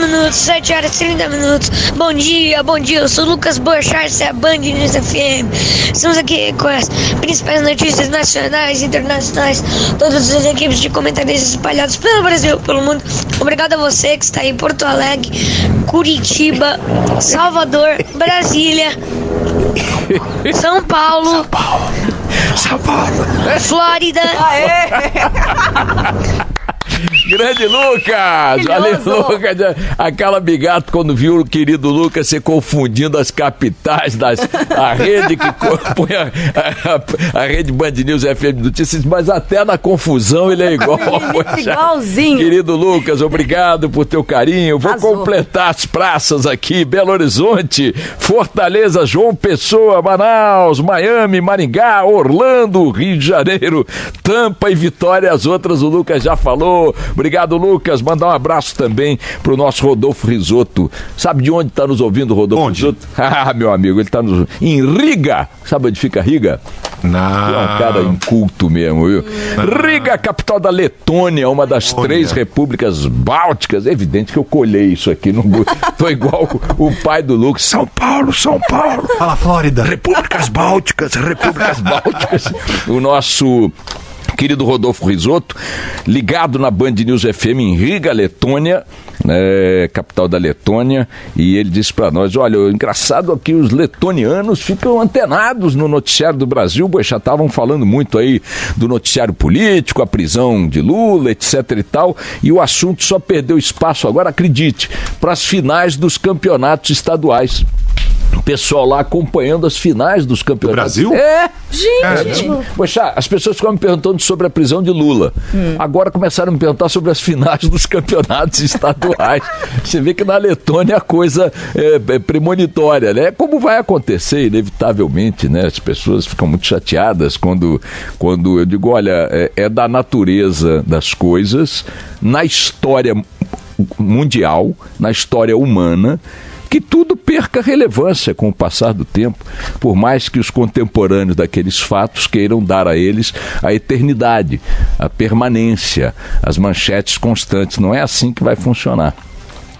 minutos, 7 horas e 30 minutos. Bom dia, eu sou o Lucas Boechat, essa é a Band News FM. Estamos aqui com as principais notícias nacionais e internacionais, todas as equipes de comentaristas espalhados pelo Brasil, pelo mundo. Obrigado a você que está em Porto Alegre, Curitiba, Salvador, Brasília, São Paulo, Flórida. Grande Lucas! Valeu, Lucas! Aquela bigato quando viu o querido Lucas se confundindo as capitais a rede que põe a rede Band News FM Notícias, mas até na confusão ele é igual. Igualzinho. Querido Lucas, obrigado por teu carinho. Vou completar as praças aqui: Belo Horizonte, Fortaleza, João Pessoa, Manaus, Miami, Maringá, Orlando, Rio de Janeiro, Tampa e Vitória. As outras o Lucas já falou. Obrigado, Lucas. Mandar um abraço também pro nosso Rodolfo Risotto. Sabe de onde está nos ouvindo o Rodolfo Risotto? Ah, meu amigo, ele está em Riga. Sabe onde fica Riga? Não. É um cara inculto mesmo, viu? Riga, capital da Letônia, uma das 3 repúblicas bálticas. É evidente que eu colhei isso aqui. Não tô igual o pai do Lucas. São Paulo. Fala, Flórida. Repúblicas Bálticas. O nosso querido Rodolfo Risotto, ligado na Band News FM em Riga, Letônia, capital da Letônia, e ele disse para nós: olha, o engraçado é que os letonianos ficam antenados no noticiário do Brasil, já estavam falando muito aí do noticiário político, a prisão de Lula, etc e tal, e o assunto só perdeu espaço agora, acredite, para as finais dos campeonatos estaduais. O pessoal lá acompanhando as finais dos campeonatos. Do Brasil? Gente! Poxa, as pessoas ficavam me perguntando sobre a prisão de Lula. Agora começaram a me perguntar sobre as finais dos campeonatos estaduais. Você vê que na Letônia a coisa é premonitória, né? Como vai acontecer, inevitavelmente, né? As pessoas ficam muito chateadas quando eu digo, olha, é da natureza das coisas, na história mundial, na história humana, que tudo perca relevância com o passar do tempo, por mais que os contemporâneos daqueles fatos queiram dar a eles a eternidade, a permanência, as manchetes constantes. Não é assim que vai funcionar.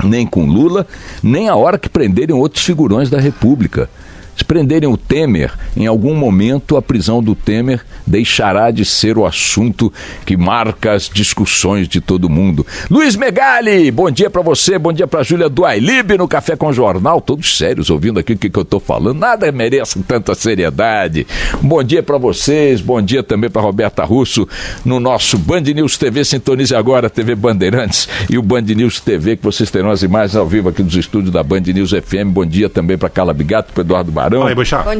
Nem com Lula, nem a hora que prenderem outros figurões da República. Se prenderem o Temer, em algum momento a prisão do Temer deixará de ser o assunto que marca as discussões de todo mundo. Luiz Megali, bom dia pra você, bom dia pra Júlia do Ailib no Café com Jornal, todos sérios ouvindo aqui o que eu tô falando, nada merece tanta seriedade. Bom dia pra vocês, bom dia também pra Roberta Russo no nosso Band News TV, sintonize agora a TV Bandeirantes e o Band News TV, que vocês terão as imagens ao vivo aqui dos estúdios da Band News FM. Bom dia também pra Carla Bigato, pro Eduardo Barão. Aí,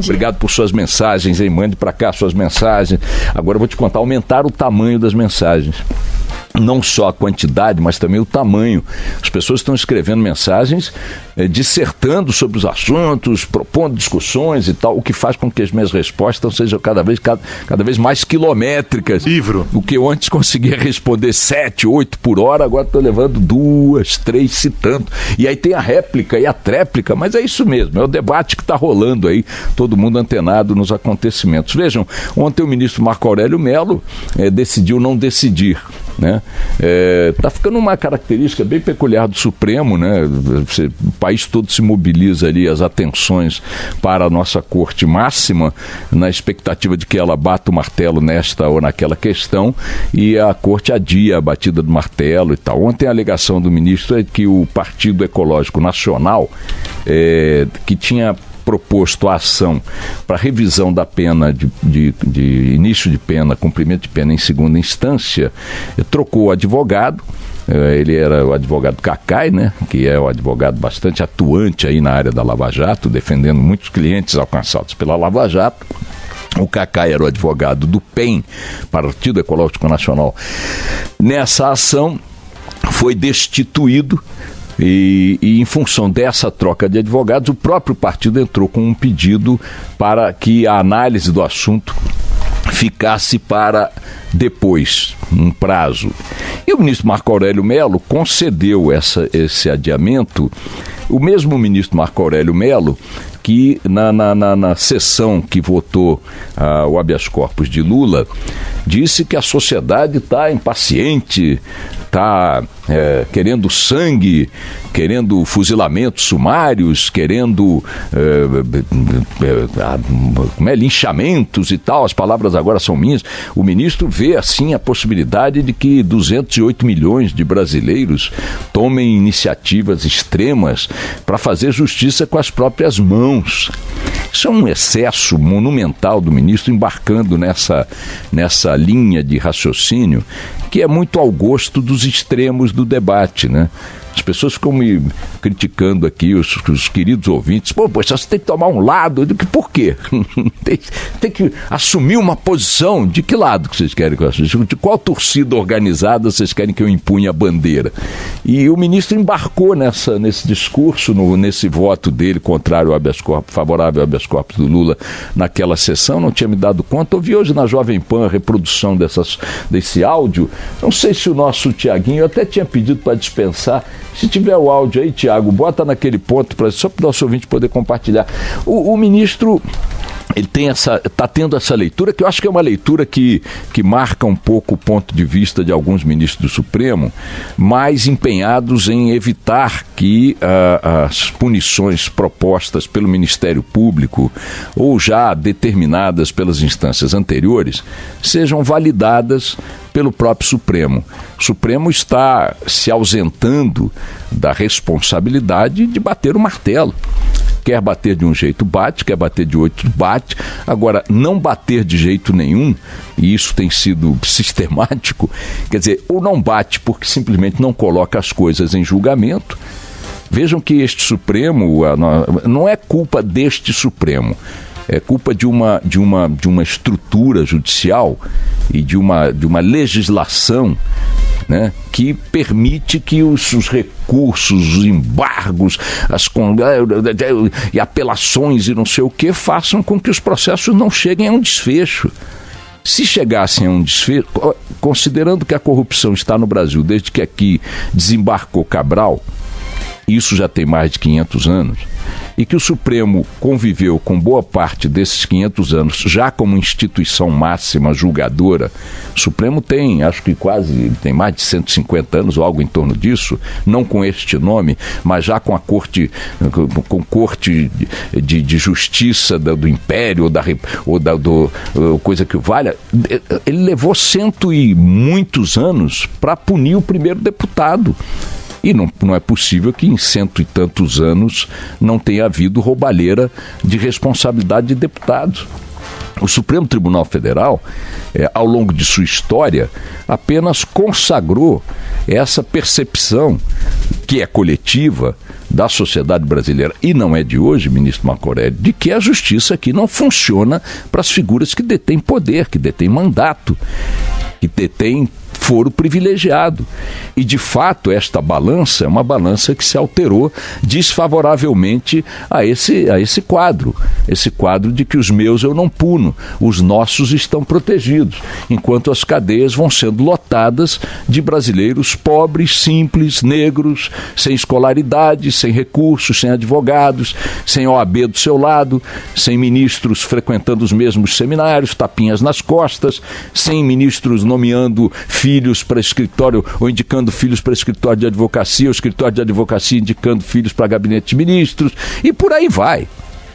obrigado por suas mensagens, hein? Mande pra cá suas mensagens. Agora eu vou te contar, aumentar o tamanho das mensagens. Não só a quantidade, mas também o tamanho. As pessoas estão escrevendo mensagens, dissertando sobre os assuntos, propondo discussões e tal, o que faz com que as minhas respostas sejam cada vez mais quilométricas. Livro. O que eu antes conseguia responder 7, 8 por hora, agora estou levando 2, 3 citando. E aí tem a réplica e a tréplica, mas é isso mesmo, é o debate que está rolando aí, todo mundo antenado nos acontecimentos. Vejam, ontem o ministro Marco Aurélio Mello decidiu não decidir, né? Tá ficando uma característica bem peculiar do Supremo, né? O país todo se mobiliza ali, as atenções para a nossa corte máxima, na expectativa de que ela bata o martelo nesta ou naquela questão, e a corte adia a batida do martelo e tal. Ontem a alegação do ministro é que o Partido Ecológico Nacional, que tinha proposto a ação para revisão da pena de início de pena, cumprimento de pena em segunda instância, trocou o advogado. Ele era o advogado Cacai, né, que é um advogado bastante atuante aí na área da Lava Jato, defendendo muitos clientes alcançados pela Lava Jato. O Cacai era o advogado do PEN, Partido Ecológico Nacional. Nessa ação foi destituído. E em função dessa troca de advogados, o próprio partido entrou com um pedido para que a análise do assunto ficasse para depois, um prazo. E o ministro Marco Aurélio Mello concedeu esse adiamento. O mesmo ministro Marco Aurélio Mello que na sessão que votou o habeas corpus de Lula, disse que a sociedade está impaciente, está querendo sangue, querendo fuzilamentos sumários, querendo linchamentos e tal. As palavras agora são minhas. O ministro vê assim a possibilidade de que 208 milhões de brasileiros tomem iniciativas extremas para fazer justiça com as próprias mãos. Isso é um excesso monumental do ministro, embarcando nessa linha de raciocínio que é muito ao gosto dos extremos do debate, né? As pessoas ficam me criticando aqui, os queridos ouvintes. Pô, você tem que tomar um lado. Por quê? tem que assumir uma posição. De que lado que vocês querem que eu assuma? De qual torcida organizada vocês querem que eu empunhe a bandeira? E o ministro embarcou nesse discurso, nesse voto dele contrário ao habeas corpus, favorável ao habeas corpus do Lula naquela sessão. Não tinha me dado conta. Ouvi hoje na Jovem Pan a reprodução desse áudio. Não sei se o nosso Tiaguinho, eu até tinha pedido para dispensar. Se tiver o áudio aí, Tiago, bota naquele ponto só para o nosso ouvinte poder compartilhar. O ministro, ele está tendo essa leitura, que eu acho que é uma leitura que marca um pouco o ponto de vista de alguns ministros do Supremo, mais empenhados em evitar que as punições propostas pelo Ministério Público ou já determinadas pelas instâncias anteriores sejam validadas pelo próprio Supremo. O Supremo está se ausentando da responsabilidade de bater o martelo. Quer bater de um jeito, bate, quer bater de outro, bate. Agora, não bater de jeito nenhum, e isso tem sido sistemático, quer dizer, ou não bate porque simplesmente não coloca as coisas em julgamento. Vejam que este Supremo, não é culpa deste Supremo, é culpa de uma estrutura judicial e de uma legislação, né, que permite que os recursos, os embargos, e apelações e não sei o que façam com que os processos não cheguem a um desfecho. Se chegassem a um desfecho, considerando que a corrupção está no Brasil desde que aqui desembarcou Cabral, isso já tem mais de 500 anos, e que o Supremo conviveu com boa parte desses 500 anos já como instituição máxima julgadora. O Supremo tem, acho que tem mais de 150 anos ou algo em torno disso, não com este nome, mas já com a corte de justiça do Império ou coisa que o valha. Ele levou 100 e muitos anos para punir o primeiro deputado. E não é possível que em 100 e tantos anos não tenha havido roubalheira de responsabilidade de deputados. O Supremo Tribunal Federal, ao longo de sua história, apenas consagrou essa percepção, que é coletiva, da sociedade brasileira, e não é de hoje, ministro Marco Aurélio, de que a justiça aqui não funciona para as figuras que detêm poder, que detêm mandato, que detêm foro privilegiado. E, de fato, esta balança é uma balança que se alterou desfavoravelmente a esse quadro. Esse quadro de que os meus eu não puno, os nossos estão protegidos, enquanto as cadeias vão sendo lotadas de brasileiros pobres, simples, negros, sem escolaridade, sem recursos, sem advogados, sem OAB do seu lado, sem ministros frequentando os mesmos seminários, tapinhas nas costas, sem ministros nomeando filhos para escritório ou indicando filhos para escritório de advocacia, ou escritório de advocacia indicando filhos para gabinete de ministros, e por aí vai.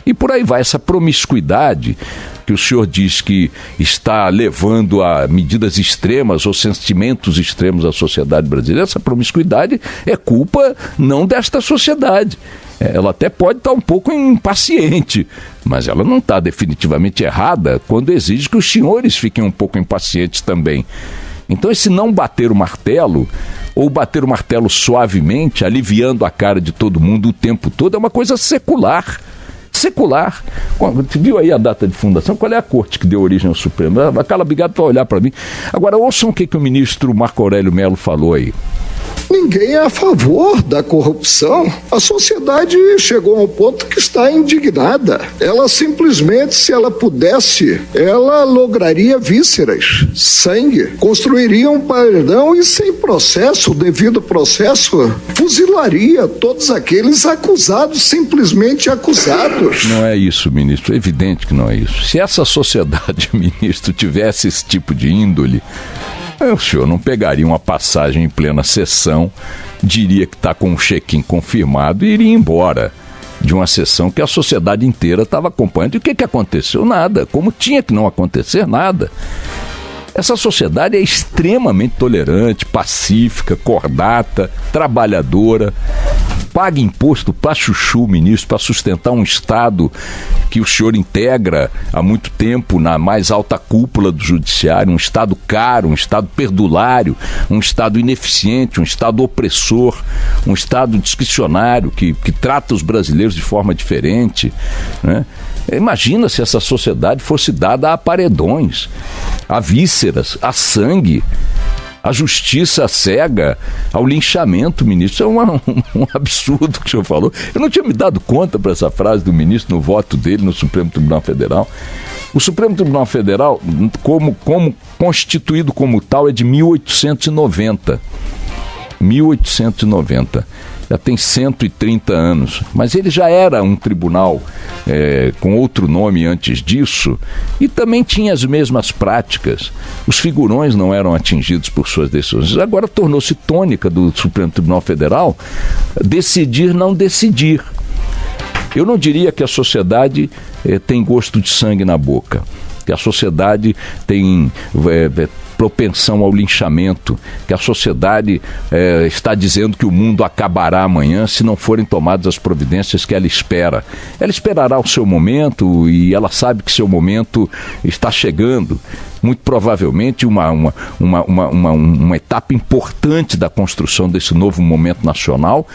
E por aí vai, essa promiscuidade que o senhor diz que está levando a medidas extremas ou sentimentos extremos à sociedade brasileira. Essa promiscuidade é culpa não desta sociedade. Ela até pode estar um pouco impaciente, mas ela não está definitivamente errada quando exige que os senhores fiquem um pouco impacientes também. Então esse não bater o martelo, ou bater o martelo suavemente, aliviando a cara de todo mundo o tempo todo, é uma coisa secular. Secular. Você viu aí a data de fundação? Qual é a corte que deu origem ao Supremo? Aquela obrigado para olhar para mim. Agora ouçam o que o ministro Marco Aurélio Mello falou aí. Ninguém é a favor da corrupção. A sociedade chegou a um ponto que está indignada. Ela simplesmente, se ela pudesse, ela lograria vísceras, sangue, construiria um paredão e sem processo, o devido processo, fuzilaria todos aqueles acusados, simplesmente acusados. Não é isso, ministro. É evidente que não é isso. Se essa sociedade, ministro, tivesse esse tipo de índole, o senhor não pegaria uma passagem em plena sessão, diria que está com um check-in confirmado e iria embora de uma sessão que a sociedade inteira estava acompanhando. E o que aconteceu? Nada. Como tinha que não acontecer, nada. Essa sociedade é extremamente tolerante, pacífica, cordata, trabalhadora, paga imposto para chuchu, ministro, para sustentar um Estado que o senhor integra há muito tempo na mais alta cúpula do judiciário, um Estado caro, um Estado perdulário, um Estado ineficiente, um Estado opressor, um Estado discricionário que trata os brasileiros de forma diferente, né? Imagina se essa sociedade fosse dada a paredões, a vísceras, a sangue, a justiça cega, ao linchamento, ministro. Isso é um absurdo que o senhor falou. Eu não tinha me dado conta para essa frase do ministro no voto dele no Supremo Tribunal Federal. O Supremo Tribunal Federal, como constituído como tal, é de 1890. 1890. Já tem 130 anos, mas ele já era um tribunal com outro nome antes disso e também tinha as mesmas práticas. Os figurões não eram atingidos por suas decisões. Agora tornou-se tônica do Supremo Tribunal Federal decidir não decidir. Eu não diria que a sociedade tem gosto de sangue na boca, que a sociedade tem propensão ao linchamento, que a sociedade está dizendo que o mundo acabará amanhã se não forem tomadas as providências que ela espera. Ela esperará o seu momento e ela sabe que seu momento está chegando. Muito provavelmente uma etapa importante da construção desse novo momento nacional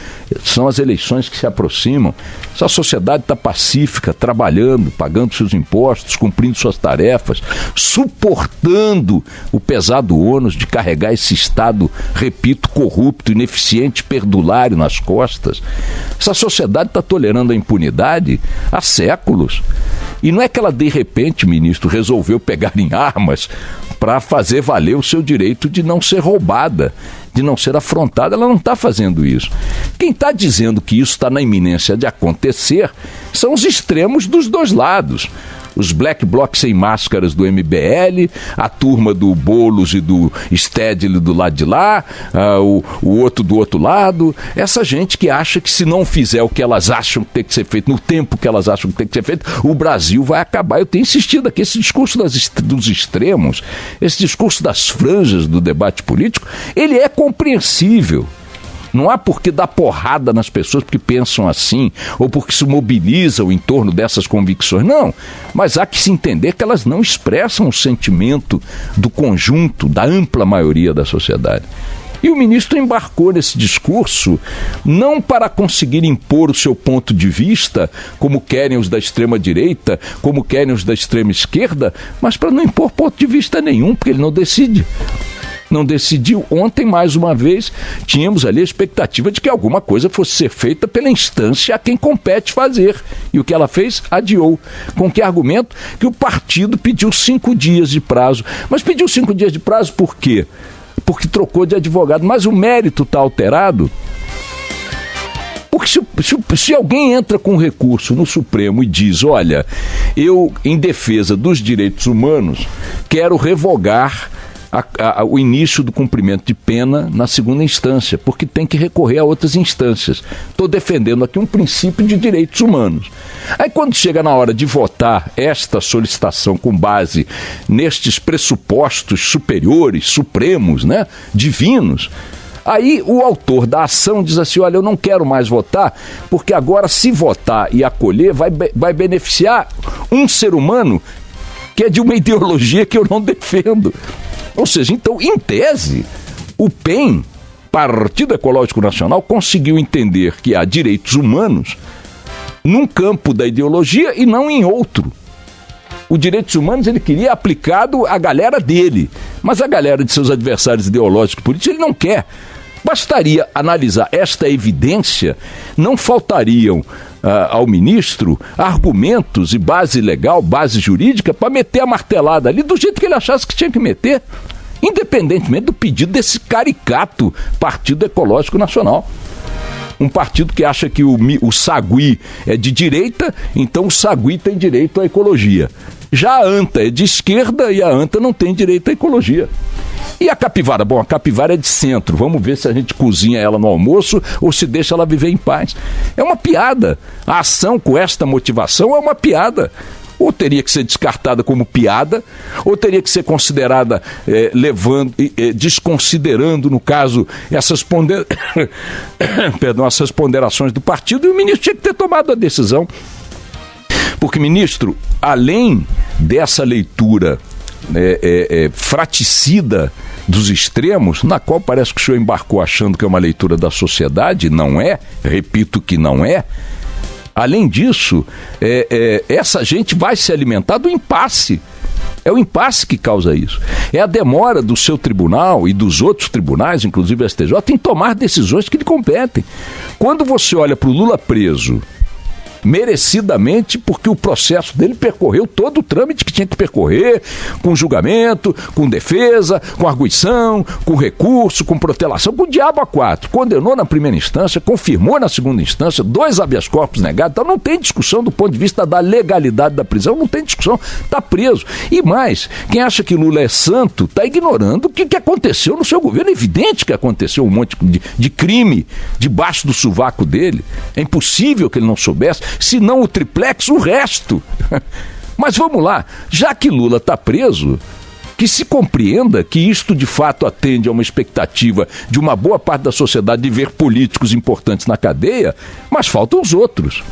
são as eleições que se aproximam. Se a sociedade está pacífica, trabalhando, pagando seus impostos, cumprindo suas tarefas, suportando o pesado ônus de carregar esse Estado, repito, corrupto, ineficiente, perdulário nas costas, essa sociedade está tolerando a impunidade há séculos. E não é que ela, de repente, ministro, resolveu pegar em armas para fazer valer o seu direito de não ser roubada, de não ser afrontada. Ela não está fazendo isso. Quem está dizendo que isso está na iminência de acontecer são os extremos dos dois lados. Os black blocs sem máscaras do MBL, a turma do Boulos e do Stedley do lado de lá, o outro do outro lado, essa gente que acha que se não fizer o que elas acham que tem que ser feito, no tempo que elas acham que tem que ser feito, o Brasil vai acabar. Eu tenho insistido aqui, esse discurso dos extremos, esse discurso das franjas do debate político, ele é compreensível. Não há por que dar porrada nas pessoas porque pensam assim, ou porque se mobilizam em torno dessas convicções. Não, mas há que se entender que elas não expressam o sentimento do conjunto, da ampla maioria da sociedade. E o ministro embarcou nesse discurso não para conseguir impor o seu ponto de vista, como querem os da extrema-direita, como querem os da extrema-esquerda, mas para não impor ponto de vista nenhum, porque ele não decide. Não decidiu. Ontem, mais uma vez, tínhamos ali a expectativa de que alguma coisa fosse ser feita pela instância a quem compete fazer. E o que ela fez? Adiou. Com que argumento? Que o partido pediu 5 dias de prazo. Mas pediu 5 dias de prazo por quê? Porque trocou de advogado. Mas o mérito está alterado. Porque se alguém entra com recurso no Supremo e diz, olha, eu, em defesa dos direitos humanos, quero revogar o início do cumprimento de pena na segunda instância, porque tem que recorrer a outras instâncias. Estou defendendo aqui um princípio de direitos humanos. Aí quando chega na hora de votar esta solicitação com base nestes pressupostos superiores, supremos, né, divinos, aí o autor da ação diz assim, olha, eu não quero mais votar, porque agora se votar e acolher vai beneficiar um ser humano que é de uma ideologia que eu não defendo. Ou seja, então, em tese, o PEN, Partido Ecológico Nacional, conseguiu entender que há direitos humanos num campo da ideologia e não em outro. Os direitos humanos ele queria aplicado à galera dele, mas a galera de seus adversários ideológicos políticos ele não quer. Bastaria analisar esta evidência, não faltariam ao ministro argumentos e base legal, base jurídica, para meter a martelada ali do jeito que ele achasse que tinha que meter, independentemente do pedido desse caricato Partido Ecológico Nacional. Um partido que acha que o sagui é de direita, então o sagui tem direito à ecologia. Já a anta é de esquerda e a anta não tem direito à ecologia. E a capivara? Bom, a capivara é de centro. Vamos ver se a gente cozinha ela no almoço ou se deixa ela viver em paz. É uma piada. A ação com esta motivação é uma piada. Ou teria que ser descartada como piada, ou teria que ser considerada desconsiderando, no caso, essas ponderações do partido, e o ministro tinha que ter tomado a decisão. Porque, ministro, além dessa leitura fraticida dos extremos, na qual parece que o senhor embarcou achando que é uma leitura da sociedade, não é, repito que não é. Além disso, essa gente vai se alimentar do impasse. É o impasse que causa isso. É a demora do seu tribunal e dos outros tribunais, inclusive o STJ, em tomar decisões que lhe competem. Quando você olha para o Lula preso, merecidamente, porque o processo dele percorreu todo o trâmite que tinha que percorrer, com julgamento, com defesa, com arguição, com recurso, com protelação, com o diabo a quatro. Condenou na primeira instância, confirmou na segunda instância, 2 habeas corpus negados, então não tem discussão do ponto de vista da legalidade da prisão, não tem discussão, está preso. E mais, quem acha que Lula é santo está ignorando o que aconteceu no seu governo. É evidente que aconteceu um monte de crime debaixo do sovaco dele. É impossível que ele não soubesse. Se não o triplex, o resto. Mas vamos lá, já que Lula está preso, que se compreenda que isto de fato atende a uma expectativa de uma boa parte da sociedade de ver políticos importantes na cadeia, mas faltam os outros.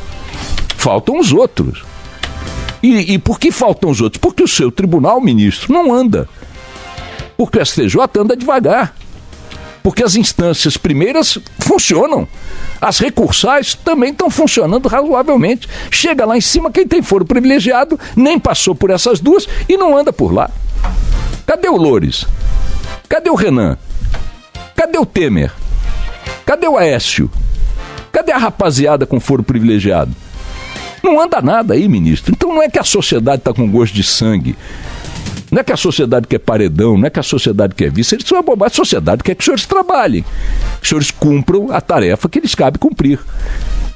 Faltam os outros. E por que faltam os outros? Porque o seu tribunal, ministro, não anda. Porque o STJ anda devagar. Porque as instâncias primeiras funcionam. As recursais também estão funcionando razoavelmente. Chega lá em cima, quem tem foro privilegiado nem passou por essas duas e não anda por lá. Cadê o Loures? Cadê o Renan? Cadê o Temer? Cadê o Aécio? Cadê a rapaziada com foro privilegiado? Não anda nada aí, ministro. Então não é que a sociedade está com gosto de sangue. Não é que a sociedade quer paredão, não é que a sociedade quer vice, isso é uma bobagem. A sociedade quer que os senhores trabalhem, que os senhores cumpram a tarefa que lhes cabe cumprir.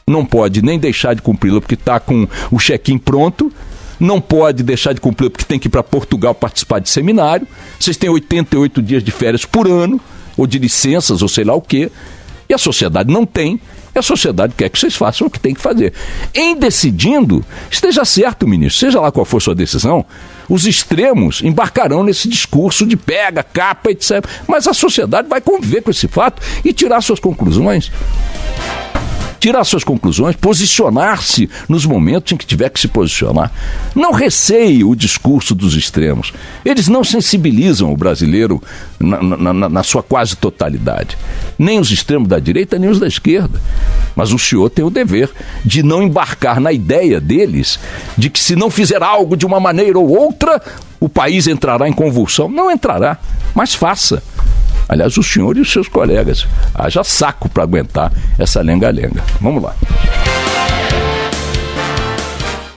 Não pode nem deixar de cumpri-la porque está com o check-in pronto, não pode deixar de cumpri-la porque tem que ir para Portugal participar de seminário, vocês têm 88 dias de férias por ano, ou de licenças, ou sei lá o quê, e a sociedade não tem. E a sociedade quer que vocês façam o que tem que fazer. Em decidindo, esteja certo, ministro, seja lá qual for sua decisão, os extremos embarcarão nesse discurso de pega, capa, etc. Mas a sociedade vai conviver com esse fato e tirar suas conclusões. Tirar suas conclusões, posicionar-se nos momentos em que tiver que se posicionar. Não receie o discurso dos extremos. Eles não sensibilizam o brasileiro na sua quase totalidade. Nem os extremos da direita, nem os da esquerda. Mas o senhor tem o dever de não embarcar na ideia deles de que se não fizer algo de uma maneira ou outra, o país entrará em convulsão. Não entrará, mas faça. Aliás, o senhor e os seus colegas, haja saco para aguentar essa lenga-lenga. Vamos lá.